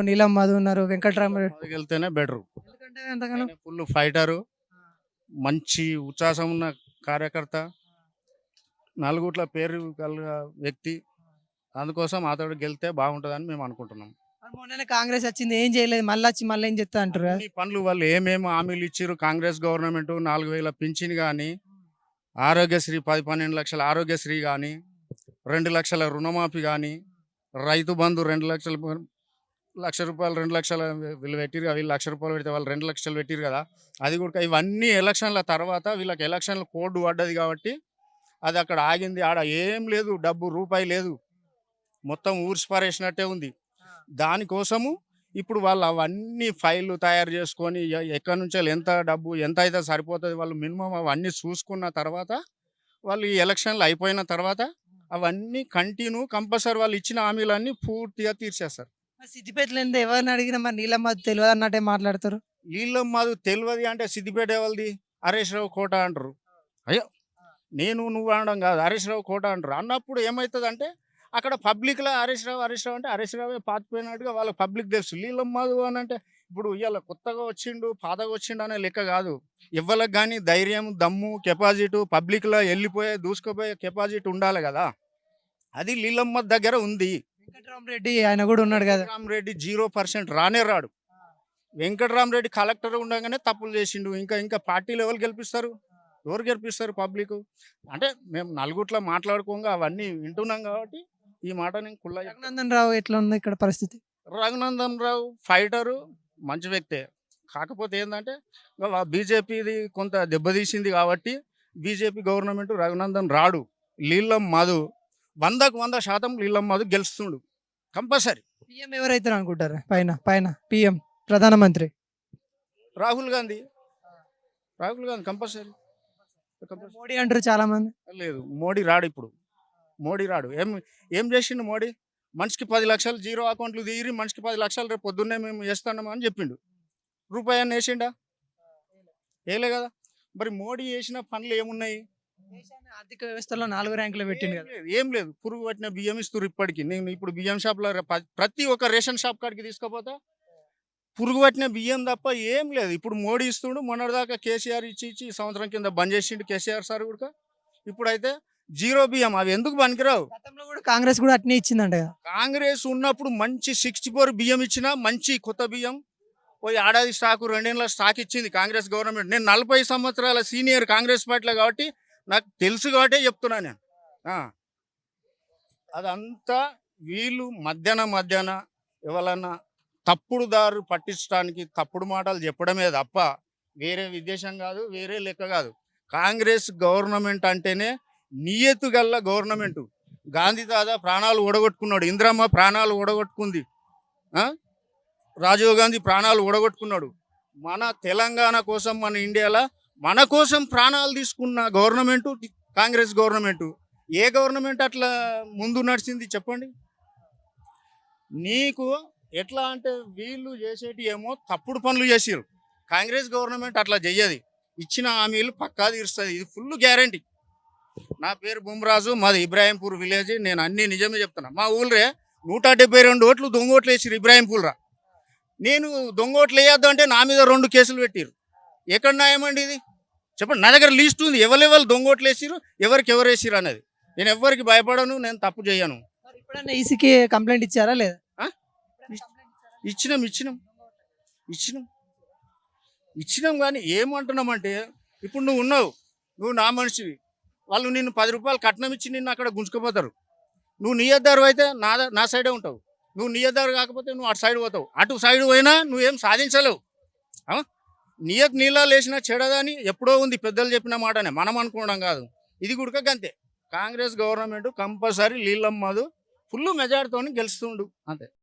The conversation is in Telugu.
నీలం మధు ఉన్నారు, వెంకట్రామరెడ్డి. వెళ్తేనే బెటరు. ఎందుకంటే అంతగానో ఫుల్ ఫైటరు, మంచి ఉచ్ఛాసం ఉన్న కార్యకర్త, నలుగుట్ల పేరు గల వ్యక్తి. అందుకోసం అతడు గెలితే బాగుంటుందని మేము అనుకుంటున్నాం. మరి మొన్ననే కాంగ్రెస్ వచ్చింది, ఏం చేయలేదు, మళ్ళీ వచ్చి మళ్ళీ ఏం చెప్తా అంటారు కదా. అన్ని పనులు వాళ్ళు ఏమేమి హామీలు ఇచ్చారు కాంగ్రెస్ గవర్నమెంట్, 4,000 పింఛన్ కానీ, ఆరోగ్యశ్రీ 10-12 లక్షల ఆరోగ్యశ్రీ కానీ, 2 లక్షల రుణమాఫీ కానీ, రైతు బంధు 2 లక్షల లక్ష రూపాయలు 2 లక్షల వీళ్ళు పెట్టిరు కదా, వీళ్ళు 1,00,000 రూపాయలు పెడితే వాళ్ళు 2 లక్షలు పెట్టిరు కదా. అది కూడా ఇవన్నీ ఎలక్షన్ల తర్వాత వీళ్ళకి ఎలక్షన్ల కోడ్ పడ్డది కాబట్టి అది అక్కడ ఆగింది. ఆడ ఏం లేదు, డబ్బు రూపాయి లేదు, మొత్తం ఊర్చి పారేసినట్టే ఉంది. దానికోసము ఇప్పుడు వాళ్ళు అవన్నీ ఫైళ్ళు తయారు చేసుకొని ఎక్కడి నుంచో ఎంత డబ్బు ఎంత అయితే సరిపోతుంది వాళ్ళు మినిమం అవన్నీ చూసుకున్న తర్వాత వాళ్ళు ఈ ఎలక్షన్లు అయిపోయిన తర్వాత అవన్నీ కంటిన్యూ కంపల్సరీ వాళ్ళు ఇచ్చిన హామీలన్నీ పూర్తిగా తీర్చేస్తారు. మరి సిద్దిపేటలో ఏందో ఎవరిని అడిగినా మరి నీలం మధు తెలియదు అన్నట్టే మాట్లాడతారు. వీళ్ళ మాది తెలియదు అంటే సిద్దిపేట ఎవరిది, హరీష్ రావు కోట అంటారు. అయ్యో నేను నువ్వు అనడం కాదు, హరీష్ రావు కోట అంటారు. అన్నప్పుడు ఏమవుతుంది అంటే అక్కడ పబ్లిక్లో హరీష్ రావు అంటే హరీష్ రావే పాతిపోయినట్టుగా వాళ్ళకి పబ్లిక్ తెలుసు. నీలం మధు అని అంటే ఇప్పుడు ఇవాళ కొత్తగా వచ్చిండు పాతగా వచ్చిండు అనే లెక్క కాదు. ఇవ్వలకు కానీ ధైర్యం, దమ్ము, కెపాసిటీ, పబ్లిక్లో వెళ్ళిపోయే దూసుకుపోయే కెపాసిటీ ఉండాలి కదా. అది నీలం మధు దగ్గర ఉంది. వెంకట్రామరెడ్డి ఆయన కూడా ఉన్నాడు కదా. వెంకట్రామరెడ్డి 0% రానే రాడు. వెంకట్రామరెడ్డి కలెక్టర్ ఉండగానే తప్పులు చేసిండు. ఇంకా పార్టీలు ఎవరు గెలిపిస్తారు, ఎవరు గెలిపిస్తారు పబ్లిక్ అంటే మేము నలుగుట్లో మాట్లాడుకోగా అవన్నీ వింటున్నాం కాబట్టి ఈ మాట నేను కుళ్ళ. రఘునందన్ రావు ఎట్లా ఉంది ఇక్కడ పరిస్థితి? రఘునందన్ రావు ఫైటరు, మంచి వ్యక్తే. కాకపోతే ఏంటంటే బీజేపీది కొంత దెబ్బతీసింది కాబట్టి బీజేపీ గవర్నమెంట్ రఘునందన్ రాడు. నీలం మధు 100% నీలం మధు గెలుస్తుండు కంపల్సరీ. పిఎం ఎవరైతారు అనుకుంటారు పైన పిఎం ప్రధానమంత్రి? రాహుల్ గాంధీ కంపల్సరీ. మోడీ అంటారు చాలా మంది. లేదు, మోడీ రాడు. ఇప్పుడు మోడీ రాడు. ఏం చేసిండు మోడీ? మనిషికి 10 లక్షలు జీరో అకౌంట్లు తీరి మనిషికి 10 లక్షలు రేపు పొద్దున్నే మేము వేస్తున్నాము అని చెప్పిండు. రూపాయి అని వేసిండా? వేయలే కదా. మరి మోడీ చేసిన పనులు ఏమున్నాయి? ఆర్థిక వ్యవస్థలో 4 ర్యాంకులు పెట్టిండు కదా. ఏం లేదు, పురుగు పట్టిన బియ్యం ఇస్తారు ఇప్పటికి. నేను ఇప్పుడు బియ్యం షాప్లో ప్రతి ఒక్క రేషన్ షాప్ కాడికి తీసుకుపోతా పురుగు పట్టిన బియ్యం తప్ప ఏం లేదు. ఇప్పుడు మోడీ ఇస్తుండు. మొన్నటిదాకా కేసీఆర్ ఇచ్చి సంవత్సరం కింద బంద్ చేసిండు కేసీఆర్ సార్ కూడా. ఇప్పుడైతే జీరో బియ్యం, అవి ఎందుకు పనికిరావు. గతంలో కూడా కాంగ్రెస్ కూడా అట్నే ఇచ్చిందంట కదా. కాంగ్రెస్ ఉన్నప్పుడు మంచి 64 బియ్యం ఇచ్చిన మంచి కొత్త బియ్యం పోయి ఏడాది స్టాకు 2 ఏళ్ళ స్టాక్ ఇచ్చింది కాంగ్రెస్ గవర్నమెంట్. నేను 40 సంవత్సరాల సీనియర్ కాంగ్రెస్ పార్టీలో కాబట్టి నాకు తెలుసు కాబట్టి చెప్తున్నా నేను. అదంతా వీళ్ళు మధ్యాహ్న ఎవరన్నా తప్పుడు దారు పట్టించడానికి తప్పుడు మాటలు చెప్పడమే తప్ప వేరే ఉద్దేశం కాదు, వేరే లెక్క కాదు. కాంగ్రెస్ గవర్నమెంట్ అంటేనే నియతు గల్ల గవర్నమెంటు. గాంధీ తాత ప్రాణాలు ఓడగొట్టుకున్నాడు, ఇందిరమ్మ ప్రాణాలు ఓడగొట్టుకుంది, రాజీవ్ గాంధీ ప్రాణాలు ఓడగొట్టుకున్నాడు. మన తెలంగాణ కోసం, మన ఇండియాలో మన కోసం ప్రాణాలు తీసుకున్న గవర్నమెంటు కాంగ్రెస్ గవర్నమెంటు. ఏ గవర్నమెంట్ అట్లా ముందు నడిచింది చెప్పండి? నీకు ఎట్లా అంటే వీళ్ళు చేసేటి ఏమో తప్పుడు పనులు చేసారు. కాంగ్రెస్ గవర్నమెంట్ అట్లా చెయ్యది. ఇచ్చిన హామీలు పక్కా తీరుస్తుంది. ఇది ఫుల్ గ్యారంటీ. నా పేరు బుమ్రాజు, మాది ఇబ్రాహీంపూర్ విలేజ్. నేను అన్నీ నిజమే చెప్తున్నా. మా ఊళ్ళే 172 ఓట్లు దొంగ ఓట్లు వేసిరు ఇబ్రాహీంపూర్రా. నేను దొంగ ఓట్లు వేయొద్దు అంటే నా మీద 2 కేసులు పెట్టిరు. ఎక్కడ న్యాయమండి ఇది చెప్పండి? నా దగ్గర లిస్ట్ ఉంది, ఎవరెవరు దొంగ ఓట్లు వేసిరు, ఎవరికి ఎవరు వేసిరు అనేది. నేను ఎవరికి భయపడను, నేను తప్పు చేయను. ఇప్పుడన్నా ఈసీకి కంప్లైంట్ ఇచ్చారా లేదా? ఇచ్చినాం కానీ ఏమంటున్నామంటే ఇప్పుడు నువ్వు ఉన్నావు, నువ్వు నా మనిషివి, వాళ్ళు నిన్ను 10 రూపాయలు కట్నం ఇచ్చి నిన్ను అక్కడ గుంజుకుపోతారు. నువ్వు నియద్దారు అయితే నా సైడే ఉంటావు. నువ్వు నియద్దారు కాకపోతే నువ్వు అటు సైడ్ పోతావు. అటు సైడ్ పోయినా నువ్వేం సాధించలేవు. నియత్ నీళ్ళ లేచిన చెడదని ఎప్పుడో ఉంది, పెద్దలు చెప్పిన మాటనే, మనం అనుకోవడం కాదు. ఇది కూడా అంతే. కాంగ్రెస్ గవర్నమెంట్ కంపల్సరీ నీలం మధు ఫుల్ మెజారిటీతో గెలుస్తుండు అంతే.